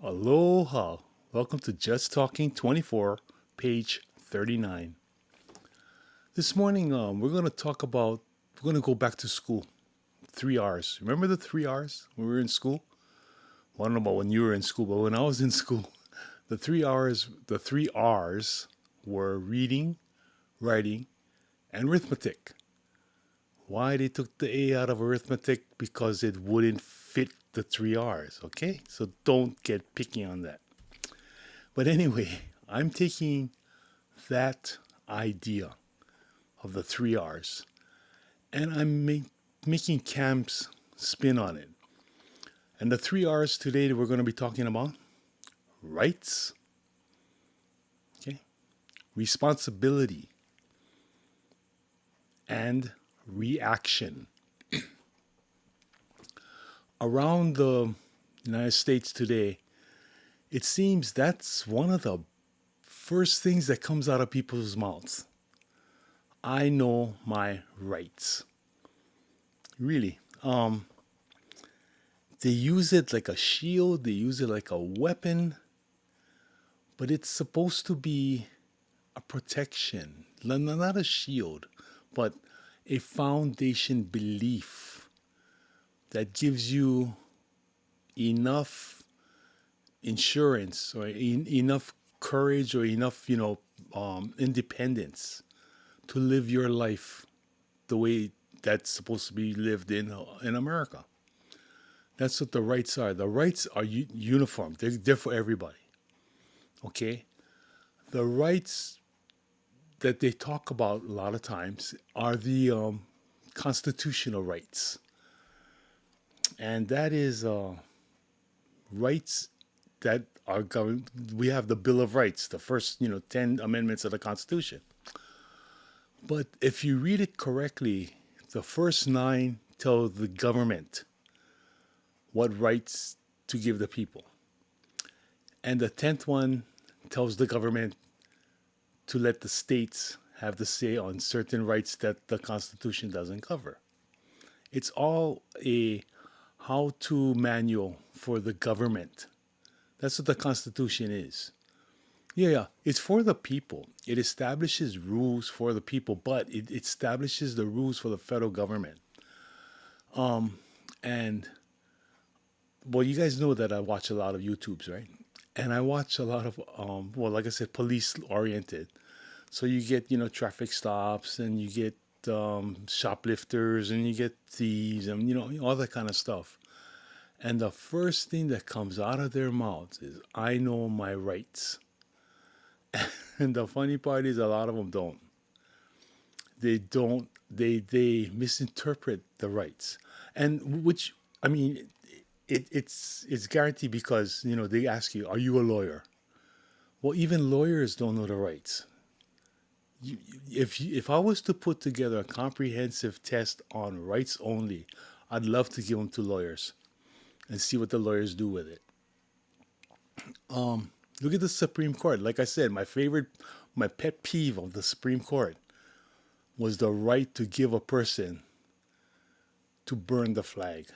Aloha. Welcome to Just Talking 24, page 39. This morning, we're going to go back to school. 3 R's. Remember the 3 R's when we were in school? Well, I don't know about when you were in school, but when I was in school, the 3 R's were reading, writing, and arithmetic. Why they took the A out of arithmetic? Because it wouldn't fit the 3 R's, okay? So don't get picky on that. But anyway, I'm taking that idea of the 3 R's and making Cam's spin on it. And the 3 R's today that we're going to be talking about: rights, okay, responsibility, and reaction. Around the United States today, it seems that's one of the first things that comes out of people's mouths. I know my rights. Really. They use it like a shield, they use it like a weapon, but it's supposed to be a protection. Not a shield, but a foundation belief that gives you enough insurance or enough courage or enough, independence to live your life the way that's supposed to be lived in America. That's what the rights are. The rights are uniform. They're for everybody. Okay. The rights that they talk about a lot of times are the constitutional rights, and that is rights that are governed. We have the Bill of Rights, the first 10 amendments of the Constitution. But if you read it correctly, the first nine tell the government what rights to give the people. And the 10th one tells the government to let the states have the say on certain rights that the Constitution doesn't cover. It's all a how to manual for the government. That's what the Constitution is. Yeah, it's for the people. It establishes rules for the people, but it establishes the rules for the federal government. And well, you guys know that I watch a lot of YouTubes, right? And I watch a lot of, like I said, police oriented. So you get, traffic stops, and you get shoplifters, and you get thieves, and, all that kind of stuff. And the first thing that comes out of their mouths is, I know my rights. And the funny part is, a lot of them don't. They don't, they misinterpret the rights. And which, I mean, it's guaranteed because, they ask you, are you a lawyer? Well, even lawyers don't know the rights. If I was to put together a comprehensive test on rights only, I'd love to give them to lawyers and see what the lawyers do with it. Look at the Supreme Court. Like I said, my pet peeve of the Supreme Court was the right to give a person to burn the flag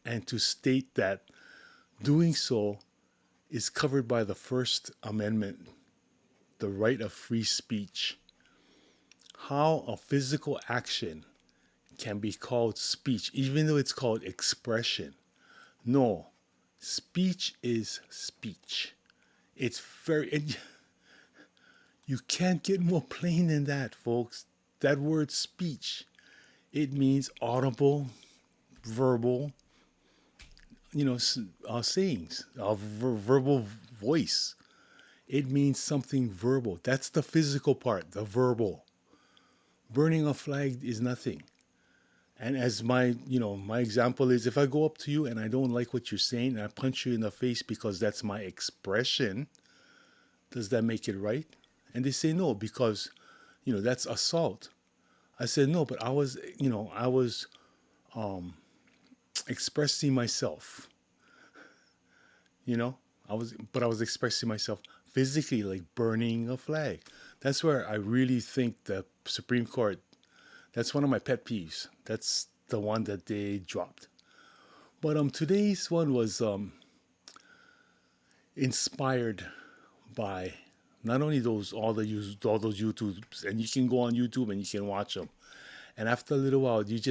and to state that doing so is covered by the First Amendment, the right of free speech. How a physical action can be called speech, even though it's called expression. No, speech is speech. It's you can't get more plain than that, folks. That word speech, it means audible, verbal, sayings, verbal voice. It means something verbal. That's the physical part, the verbal. Burning a flag is nothing. And as my example is, if I go up to you and I don't like what you're saying and I punch you in the face because that's my expression, does that make it right? And they say no, because, that's assault. I said no, but I was expressing myself. You know, I was expressing myself physically, like burning a flag. That's where I really think the Supreme Court. That's one of my pet peeves. That's the one that they dropped. But today's one was inspired by not only all those YouTubes, and you can go on YouTube and you can watch them. And after a little while, you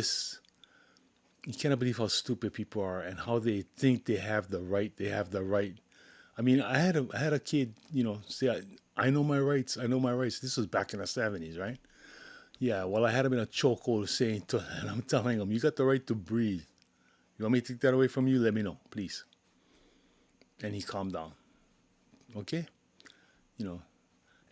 cannot believe how stupid people are and how they think they have the right. They have the right. I mean, I had a kid, say I know my rights. I know my rights. This was back in the 70s, right? Yeah. Well, I had him in a chokehold saying, and I'm telling him, you got the right to breathe. You want me to take that away from you? Let me know, please. And he calmed down. Okay. You know,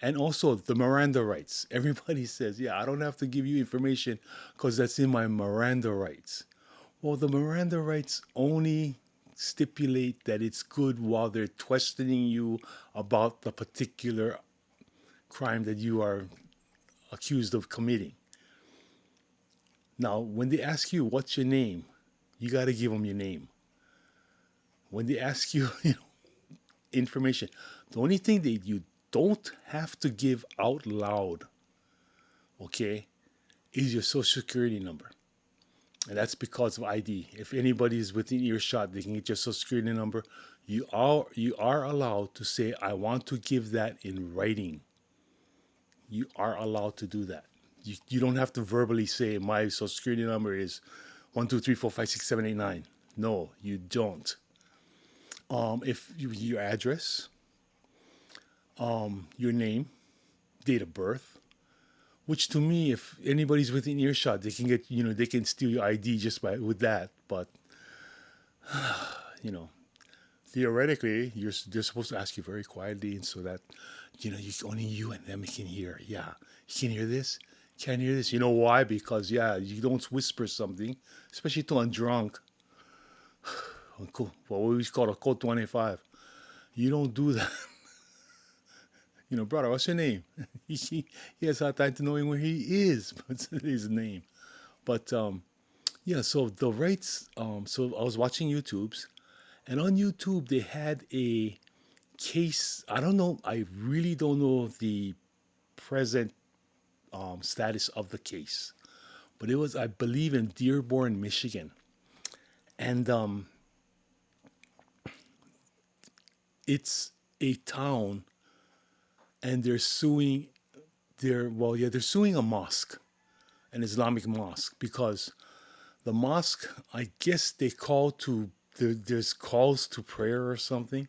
and also the Miranda rights. Everybody says, yeah, I don't have to give you information because that's in my Miranda rights. Well, the Miranda rights only stipulate that it's good while they're questioning you about the particular crime that you are accused of committing. Now, when they ask you, what's your name? You got to give them your name. When they ask you, information, the only thing that you don't have to give out loud, okay, is your social security number. And that's because of ID. If anybody is within earshot, they can get your social security number. You are allowed to say, I want to give that in writing. You are allowed to do that. You don't have to verbally say my social security number is 1 2 3 4 5 6 7 8 9. No, you don't. If your address, your name, date of birth, which to me, if anybody's within earshot, they can get they can steal your ID just by with that. But you know, theoretically, they're supposed to ask you very quietly, and so that only you and them can hear. Yeah, you can hear this. Can't hear this. You know why? Because yeah, you don't whisper something, especially to a drunk. Cool. What we call a code 25. You don't do that. Brother, what's your name? He has hard time to knowing where he is. What's his name? But yeah, so the rights. So I was watching YouTube's, and on YouTube they had a case. I don't know. I really don't know the present status of the case, but it was, I believe, in Dearborn, Michigan, and it's a town, and they're suing. They're suing a mosque, an Islamic mosque, because the mosque, I guess they call to there's calls to prayer or something.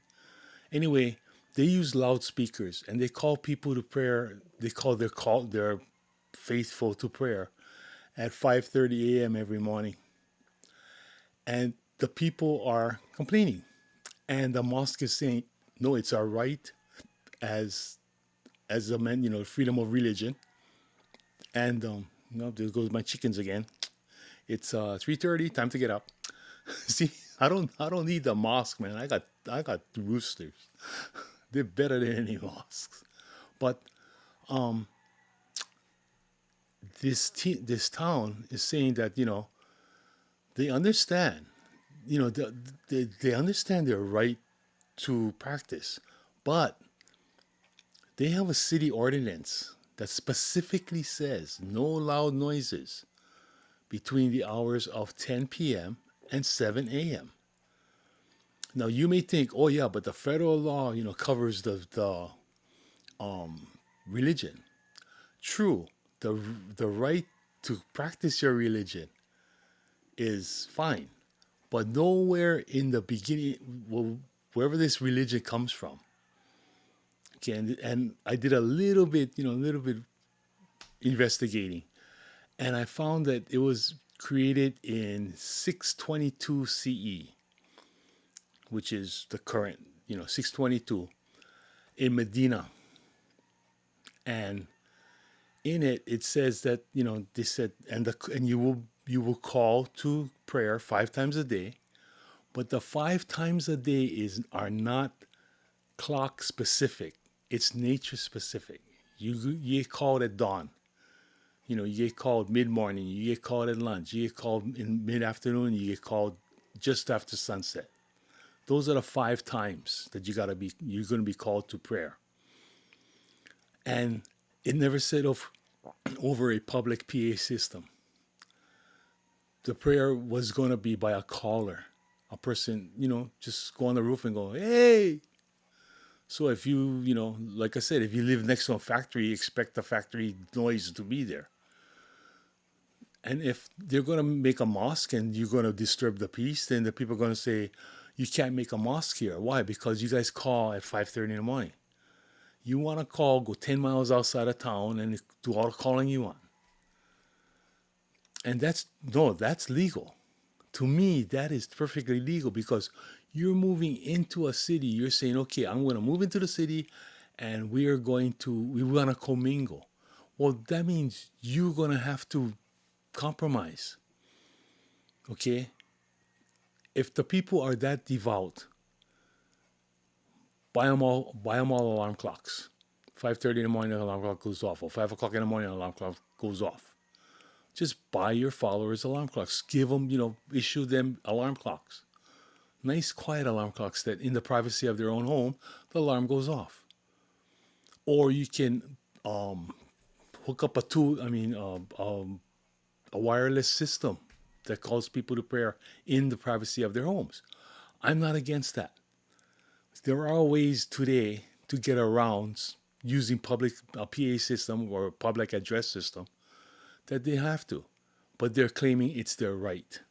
Anyway, they use loudspeakers and they call people to prayer. They call their faithful to prayer at 5:30 a.m. every morning, and the people are complaining, and the mosque is saying, "No, it's our right as a man, freedom of religion." And no, there goes my chickens again. It's 3:30, time to get up. See, I don't need the mosque, man. I got roosters. They're better than any mosques. But this town is saying that they understand, they understand their right to practice, but they have a city ordinance that specifically says no loud noises between the hours of 10 p.m. and 7 a.m. Now you may think, oh yeah, but the federal law, covers the religion. True, the right to practice your religion is fine, but nowhere in the beginning, well, wherever this religion comes from. Okay, and I did a little bit investigating, and I found that it was created in 622 CE, which is the current, 622 in Medina. And in it, it says that, they said, and you will call to prayer 5 times a day, but the 5 times a day are not clock specific. It's nature specific. You get called at dawn. You get called mid morning. You get called at lunch. You get called in mid afternoon. You get called just after sunset. Those are the 5 times that you're going to be called to prayer. And it never said over a public PA system. The prayer was going to be by a caller, a person, just go on the roof and go, hey. So if like I said, if you live next to a factory, you expect the factory noise to be there. And if they're going to make a mosque and you're going to disturb the peace, then the people are going to say, you can't make a mosque here. Why? Because you guys call at 5:30 in the morning. You want to call, go 10 miles outside of town and do all the calling you want. And that's legal. To me, that is perfectly legal because you're moving into a city. You're saying, okay, I'm going to move into the city and we want to commingle. Well, that means you're going to have to compromise. Okay? If the people are that devout, buy them all alarm clocks. 5:30 in the morning, alarm clock goes off. Or 5 o'clock in the morning, alarm clock goes off. Just buy your followers alarm clocks. Give them, issue them alarm clocks. Nice, quiet alarm clocks that in the privacy of their own home, the alarm goes off. Or you can hook up a wireless system that calls people to prayer in the privacy of their homes. I'm not against that. There are ways today to get around using public PA system or public address system that they have to, but they're claiming it's their right.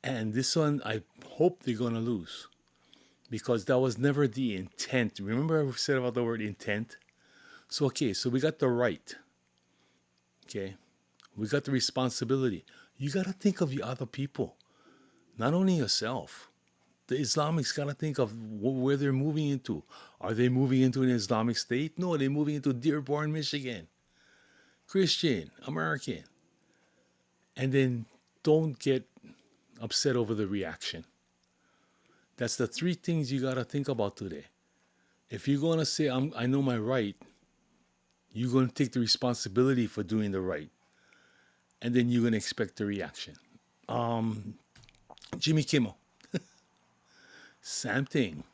And this one, I hope they're going to lose because that was never the intent. Remember I said about the word intent? So, okay, so we got the right. Okay, we got the responsibility. You got to think of the other people, not only yourself. The Islamics got to think of where they're moving into. Are they moving into an Islamic state? No, they're moving into Dearborn, Michigan. Christian, American. And then don't get upset over the reaction. That's the three things you got to think about today. If you're going to say, I know my right, you're going to take the responsibility for doing the right. And then you're going to expect the reaction. Jimmy Kimmel, same thing.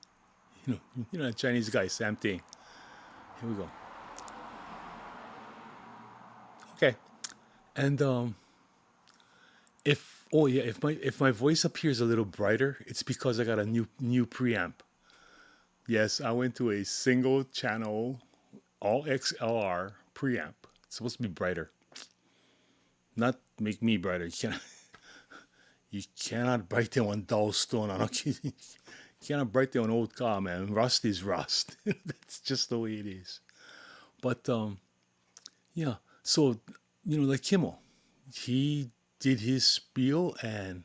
A Chinese guy, same thing. Here we go. Okay. And if my voice appears a little brighter, it's because I got a new preamp. Yes, I went to a single channel all XLR preamp. It's supposed to be brighter. Not make me brighter. You cannot brighten one dull stone. I'm not kidding. You cannot brighten an old car, man. Rust is rust. That's just the way it is. But yeah. So like Kimmel, he did his spiel and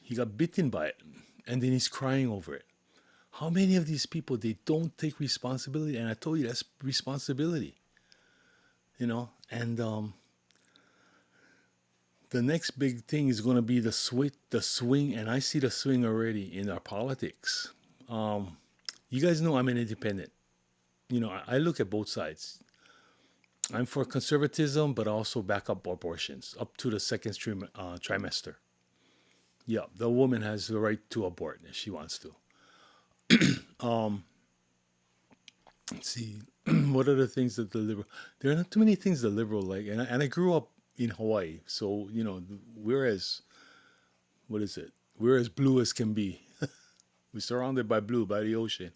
he got bitten by it, and then he's crying over it. How many of these people they don't take responsibility? And I told you that's responsibility. And the next big thing is going to be the swing, and I see the swing already in our politics. You guys know I'm an independent. I look at both sides. I'm for conservatism, but also back up abortions up to the second trimester. Yeah, the woman has the right to abort if she wants to. Let's see, what are the things that the liberal? There are not too many things the liberal like, and I grew up in Hawaii, so we're as what is it? We're as blue as can be. We're surrounded by blue, by the ocean,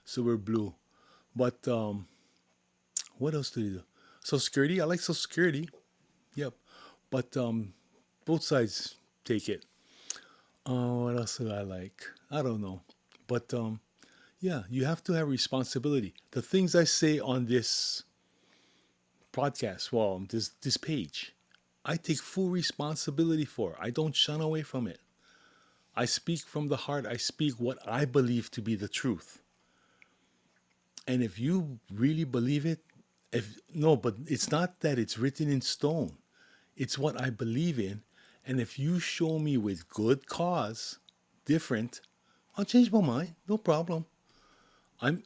so we're blue. But what else do you do? Social Security, I like Social Security. Yep, but both sides take it. What else do I like? I don't know, but yeah, you have to have responsibility. The things I say on this podcast, well, this page, I take full responsibility for. I don't shun away from it. I speak from the heart. I speak what I believe to be the truth. And if you really believe it, if no, but it's not that it's written in stone. It's what I believe in. And if you show me with good cause, different, I'll change my mind. No problem. I'm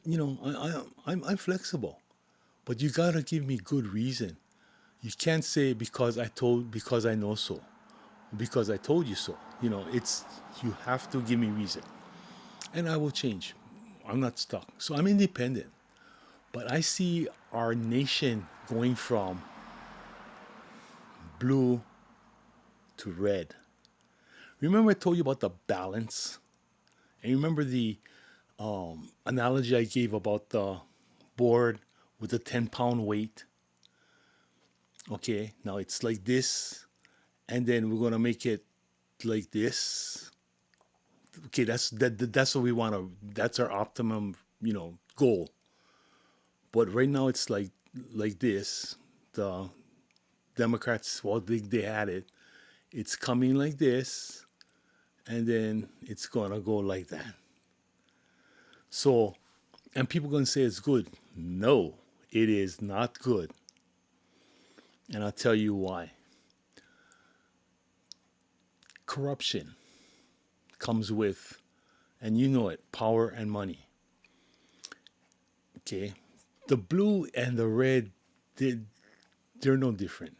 flexible, but you gotta give me good reason. You can't say because I know so, because I told you so. It's you have to give me reason, and I will change. I'm not stuck, so I'm independent. But I see our nation going from blue to red. Remember I told you about the balance, and remember the Analogy I gave about the board with the 10-pound weight. Okay, now it's like this, and then we're gonna make it like this. Okay, that's what we want to. That's our optimum, goal. But right now it's like this. The Democrats, well, they had it. It's coming like this, and then it's gonna go like that. So, and people gonna say it's good. No, it is not good, and I'll tell you why. Corruption comes with, and you know it, power and money. Okay, the blue and the red, they, they're no different.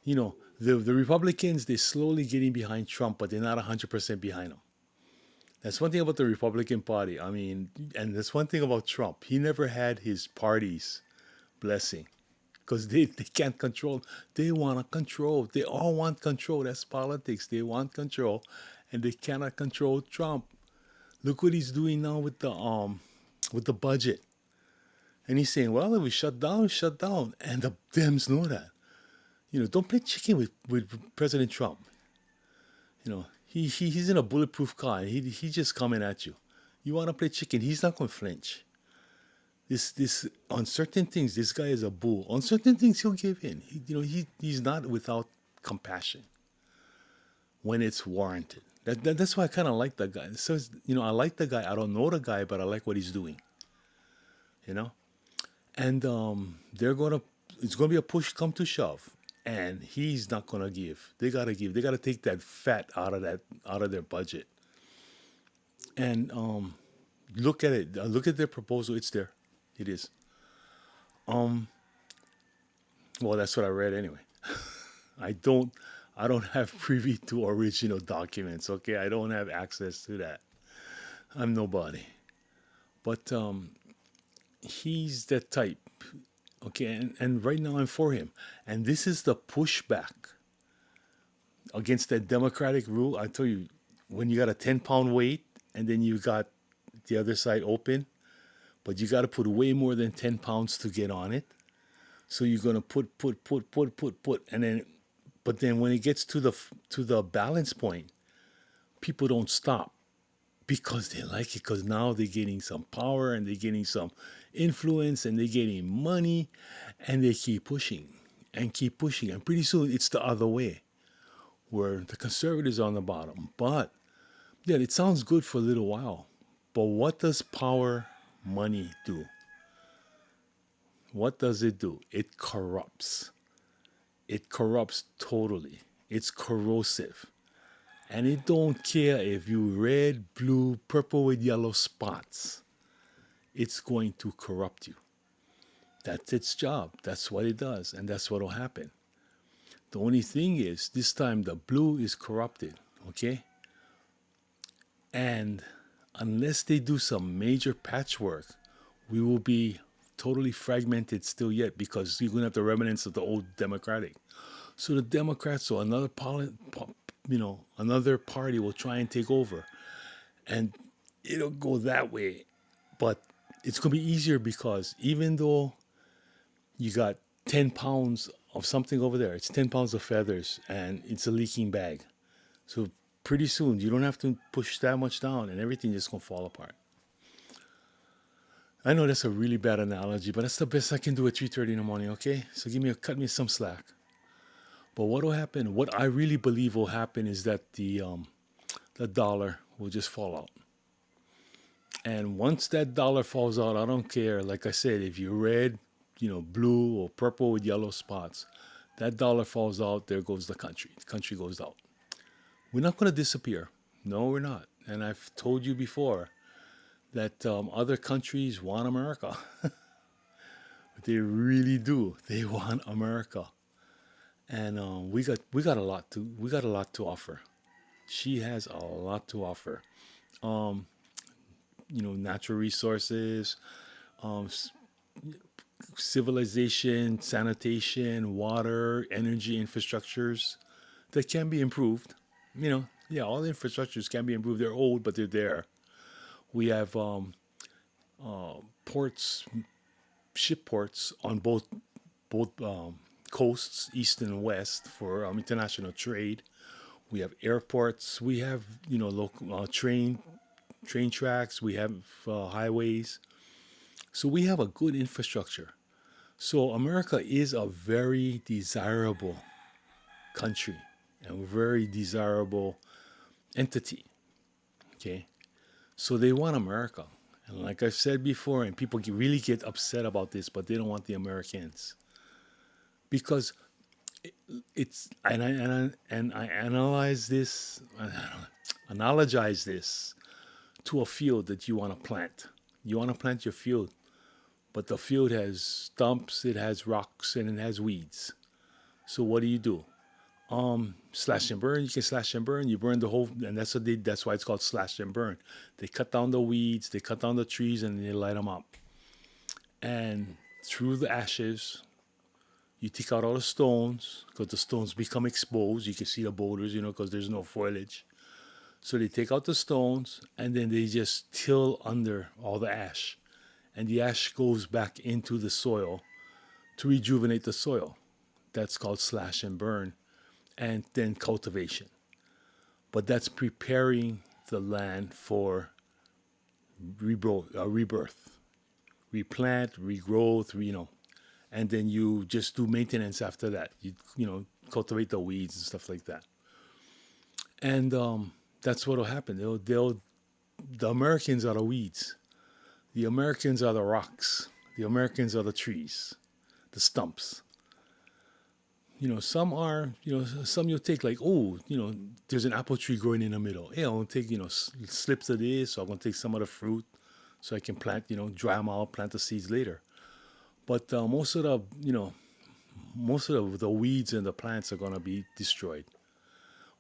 The Republicans, they're slowly getting behind Trump, but they're not 100% behind him. That's one thing about the Republican Party. I mean, and that's one thing about Trump. He never had his party's blessing because they can't control. They want to control. They all want control. That's politics. They want control, and they cannot control Trump. Look what he's doing now with the budget. And he's saying, well, if we shut down, shut down. And the Dems know that. Don't play chicken with President Trump. He's in a bulletproof car. He's just coming at you. You want to play chicken? He's not going to flinch. This on certain things, this guy is a bull. On certain things, he'll give in. He's not without compassion when it's warranted. That's why I kind of like that guy. So I like the guy. I don't know the guy, but I like what he's doing. You know, and it's gonna be a push come to shove, and he's not gonna give. They gotta give. They gotta take that fat out of their budget. And look at it. Look at their proposal. It's there. It is. Well, that's what I read anyway. I don't. I don't have privy to original documents. Okay, I don't have access to that. I'm nobody. But he's that type. Okay, and right now I'm for him. And this is the pushback against that democratic rule. I tell you, when you got a 10-pound weight and then you got the other side open, but you got to put way more than 10 pounds to get on it. So you're gonna put, and then, but then when it gets to the balance point, people don't stop because they like it. Because now they're getting some power and they're getting some influence and they're getting money, and they keep pushing and keep pushing, and pretty soon it's the other way, where the conservatives are on the bottom. But yeah, it sounds good for a little while, but what does power, money do? What does it do? It corrupts. It corrupts totally. It's corrosive. And it don't care if you red, blue, purple with yellow spots. It's going to corrupt you. That's its job. That's what it does. And that's what will happen. The only thing is, this time the blue is corrupted. Okay? And unless they do some major patchwork, we will be totally fragmented still yet, because you're going to have the remnants of the old Democratic. So the Democrats or another party will try and take over, and it'll go that way. But it's going to be easier because even though you got 10 pounds of something over there, it's 10 pounds of feathers and it's a leaking bag. So pretty soon you don't have to push that much down and everything just going to fall apart. I know that's a really bad analogy, but that's the best I can do at 3:30 in the morning, okay? So cut me some slack. But what will happen, what I really believe will happen, is that the dollar will just fall out. And once that dollar falls out, I don't care. Like I said, if you're red, blue or purple with yellow spots, that dollar falls out, there goes the country. The country goes out. We're not going to disappear. No, we're not. And I've told you before that other countries want America. They really do. They want America. And we got a lot to offer. She has a lot to offer. Natural resources, um, civilization, sanitation, water, energy infrastructures that can be improved. Yeah, all the infrastructures can be improved. They're old, but they're there. We have ports, ship ports on both coasts, east and west, for international trade. We have airports. We have local train tracks. We have highways. So we have a good infrastructure. So America is a very desirable country and a very desirable entity. Okay, so they want America, and like I've said before, and people really get upset about this, but they don't want the Americans because it's and I analyze this, analogize this to a field that you want to plant. You want to plant your field, but the field has stumps, it has rocks, and it has weeds. So what do? Slash and burn. You can slash and burn. You burn the whole, and that's why it's called slash and burn. They cut down the weeds, they cut down the trees, and they light them up. And through the ashes, you take out all the stones because the stones become exposed. You can see the boulders, because there's no foliage. So they take out the stones and then they just till under all the ash. And the ash goes back into the soil to rejuvenate the soil. That's called slash and burn. And then cultivation. But that's preparing the land for rebirth, replant, regrowth, and then you just do maintenance after that. You cultivate the weeds and stuff like that. And that's what'll happen. The Americans are the weeds. The Americans are the rocks. The Americans are the trees, the stumps. Some are, some you'll take like, oh, there's an apple tree growing in the middle. Hey, I'm going to take, slips of this, so I'm going to take some of the fruit so I can plant, dry them out, plant the seeds later. But most of the weeds and the plants are going to be destroyed,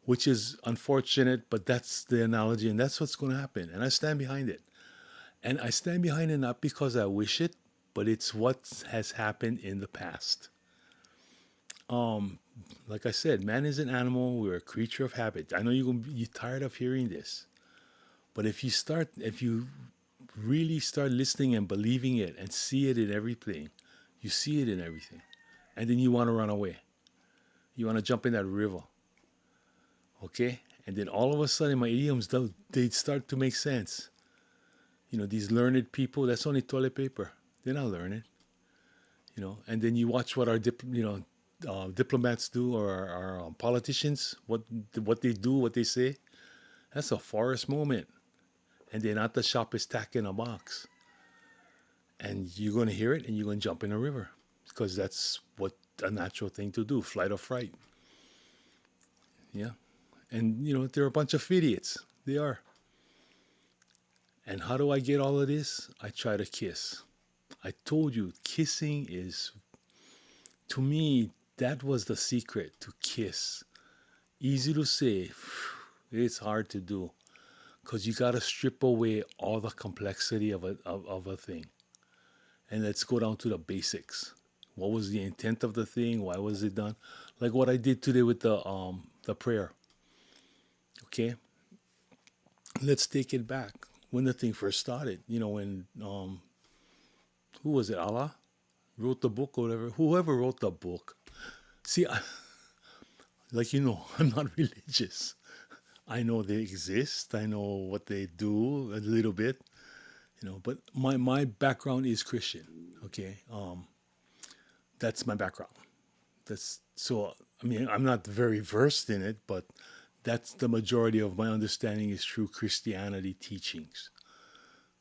which is unfortunate, but that's the analogy and that's what's going to happen. And I stand behind it. And I stand behind it not because I wish it, but it's what has happened in the past. Like I said, man is an animal. We're a creature of habit. I know you're tired of hearing this, but if you really start listening and believing it and see it in everything, you see it in everything, and then you want to run away. You want to jump in that river, okay? And then all of a sudden, my idioms they start to make sense. These learned people. That's only toilet paper. They're not learned. And then you watch what our diplomats do, or our politicians, what they do, what they say. That's a forest moment, and then at the shop is tack in a box, and you're going to hear it, and you're going to jump in a river because that's what a natural thing to do, flight or fright. Yeah, and they're a bunch of idiots. They are. And how do I get all of this? I try to kiss. I told you, kissing is, to me, that was the secret to kiss. Easy to say, it's hard to do because you got to strip away all the complexity of a thing. And let's go down to the basics. What was the intent of the thing? Why was it done? Like what I did today with the prayer. Okay, let's take it back when the thing first started. When who was it? Allah wrote the book or whatever. Whoever wrote the book. See, I'm not religious. I know they exist. I know what they do a little bit, but my background is Christian. Okay, that's my background. That's so. I mean, I'm not very versed in it, but that's the majority of my understanding is through Christianity teachings.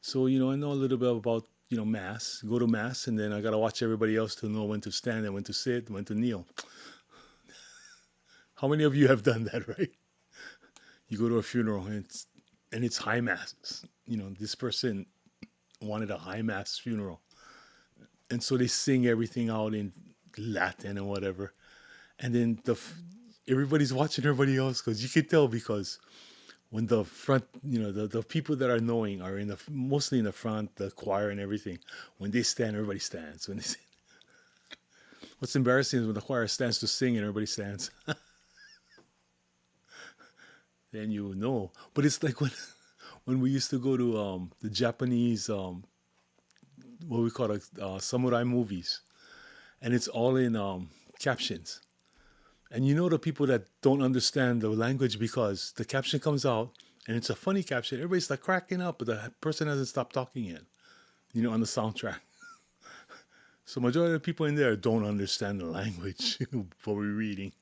So I know a little bit about mass. Go to mass, and then I gotta watch everybody else to know when to stand and when to sit, when to kneel. How many of you have done that, right? You go to a funeral and it's high mass. This person wanted a high mass funeral, and so they sing everything out in Latin and whatever, and then everybody's watching everybody else because you can tell because when the front, the people that are knowing are mostly in the front, the choir and everything. When they stand, everybody stands. When they sing. What's embarrassing is when the choir stands to sing and everybody stands. Then But it's like when we used to go to the Japanese, what we call it, samurai movies, and it's all in captions. And you know the people that don't understand the language because the caption comes out and it's a funny caption. Everybody's like cracking up, but the person hasn't stopped talking yet. On the soundtrack. So majority of the people in there don't understand the language what we're reading.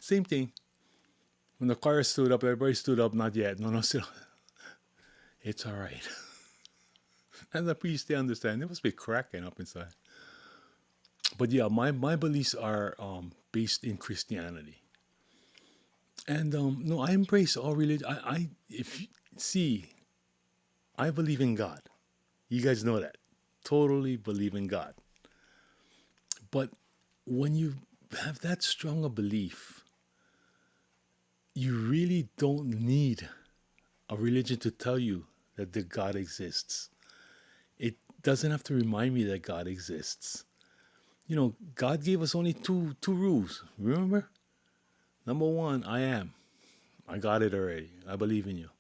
Same thing. When the choir stood up, everybody stood up. Not yet. No, no, still. It's all right. And the priest, they understand. They must be cracking up inside. But yeah, my beliefs are based in Christianity. And no, I embrace all religion. If you, see, I believe in God. You guys know that. Totally believe in God. But when you have that strong a belief, you really don't need a religion to tell you that the God exists. It doesn't have to remind me that God exists. God gave us only two rules. Remember? Number one, I am. I got it already. I believe in you.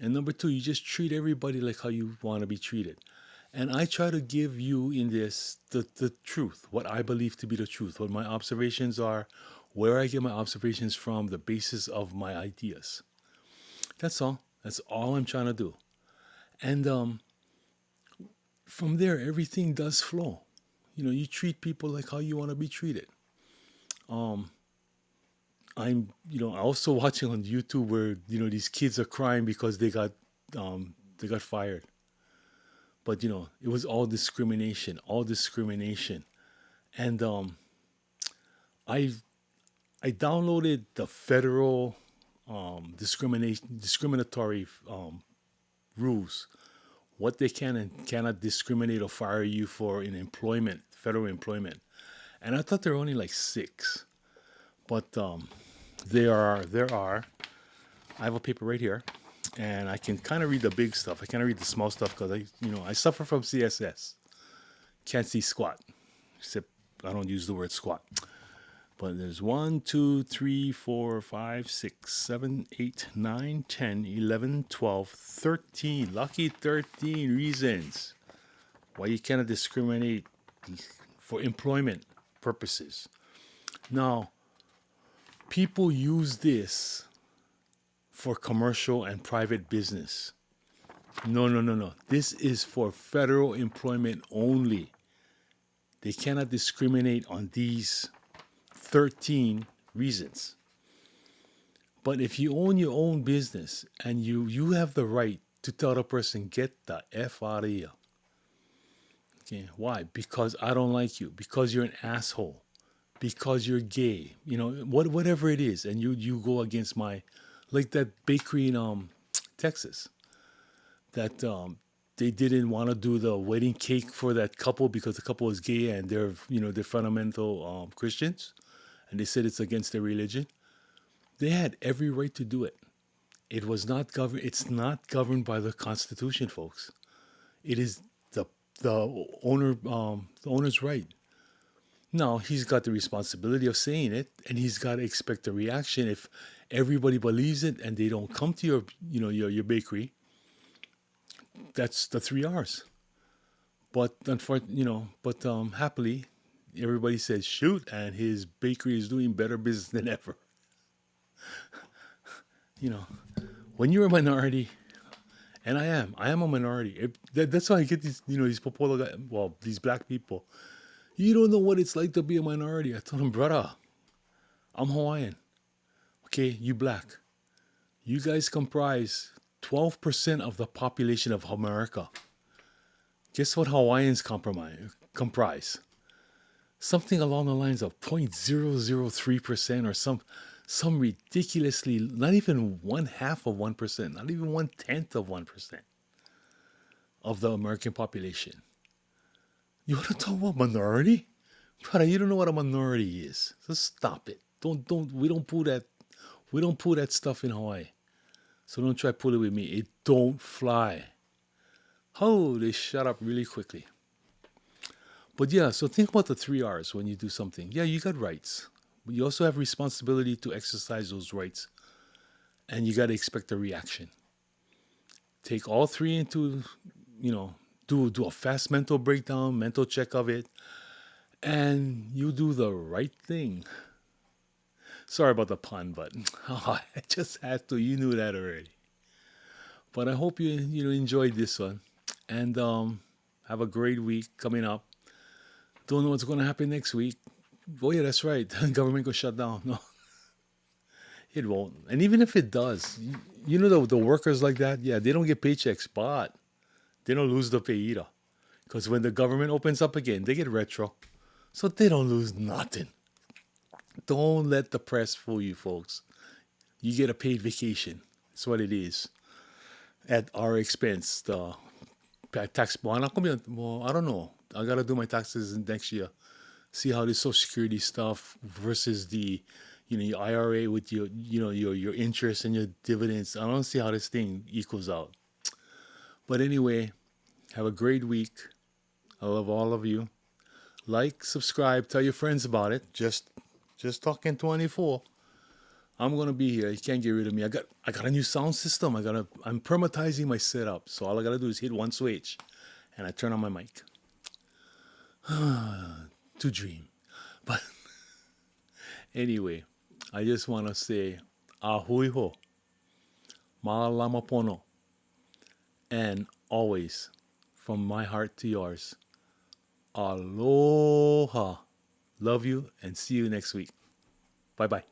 And number two, you just treat everybody like how you want to be treated. And I try to give you in this the truth, what I believe to be the truth, what my observations are, where I get my observations from, the basis of my ideas. That's all. That's all I'm trying to do. And from there, everything does flow. You treat people like how you want to be treated. Um, I'm also watching on YouTube where these kids are crying because they got fired. But it was all discrimination, and I I downloaded the federal discriminatory rules, what they can and cannot discriminate or fire you for in employment, federal employment, and I thought there were only like six, but there are. I have a paper right here, and I can kind of read the big stuff. I can't read the small stuff because I suffer from CSS. Can't see squat, except I don't use the word squat. But there's 1, 2, 3, 4, 5, 6, 7, 8, 9, 10, 11, 12, 13. Lucky 13 reasons why you cannot discriminate for employment purposes. Now, people use this for commercial and private business. No, no, no, no. This is for federal employment only. They cannot discriminate on these 13 reasons. But if you own your own business and you have the right to tell the person, get the F out of here. Okay, why? Because I don't like you. Because you're an asshole. Because you're gay. Whatever it is, and you go against my, like that bakery in Texas, that they didn't want to do the wedding cake for that couple because the couple is gay and they're fundamental Christians, and they said it's against their religion. They had every right to do it. It was not governed. It's not governed by the Constitution, folks. It is the owner's right. Now he's got the responsibility of saying it, and he's got to expect a reaction if everybody believes it and they don't come to your bakery. That's the 3 R's. But happily, everybody says shoot, and his bakery is doing better business than ever. You know, when you're a minority, and I am a minority. That's why I get these people, these black people. You don't know what it's like to be a minority. I told him, brother, I'm Hawaiian. Okay, you black. You guys comprise 12% of the population of America. Guess what Hawaiians comprise? Something along the lines of 0.003% or some ridiculously, not even 1/2 of 1%, not even 1/10 of 1% of the American population. You want to talk about minority? Brother, you don't know what a minority is. So stop it. We don't pull that stuff in Hawaii. So don't try to pull it with me. It don't fly. Oh, they shut up really quickly. But yeah, so think about the 3 R's when you do something. Yeah, you got rights. But you also have responsibility to exercise those rights. And you got to expect a reaction. take all three into, you know, do a fast mental breakdown, mental check of it, and you do the right thing. Sorry about the pun, but I just had to. You knew that already. But I hope you enjoyed this one, and have a great week coming up. Don't know what's going to happen next week. Oh yeah, that's right. Government will shut down. No, it won't. And even if it does, you know the workers like that. Yeah, they don't get paychecks, but they don't lose the pay either. Because when the government opens up again, they get retro, so they don't lose nothing. Don't let the press fool you, folks. You get a paid vacation. That's what it is at our expense. The tax bond. Well, I don't know. I gotta do my taxes next year. See how this Social Security stuff versus the, your IRA with your interest and your dividends. I don't see how this thing equals out. But anyway, have a great week. I love all of you. Like, subscribe, tell your friends about it. Just talking 24. I'm gonna be here. You can't get rid of me. I got a new sound system. I'm permatizing my setup. So all I gotta do is hit one switch and I turn on my mic. To dream. But anyway, I just wanna say ahui ho, maalama pono, and always from my heart to yours, aloha. Love you and see you next week. Bye bye.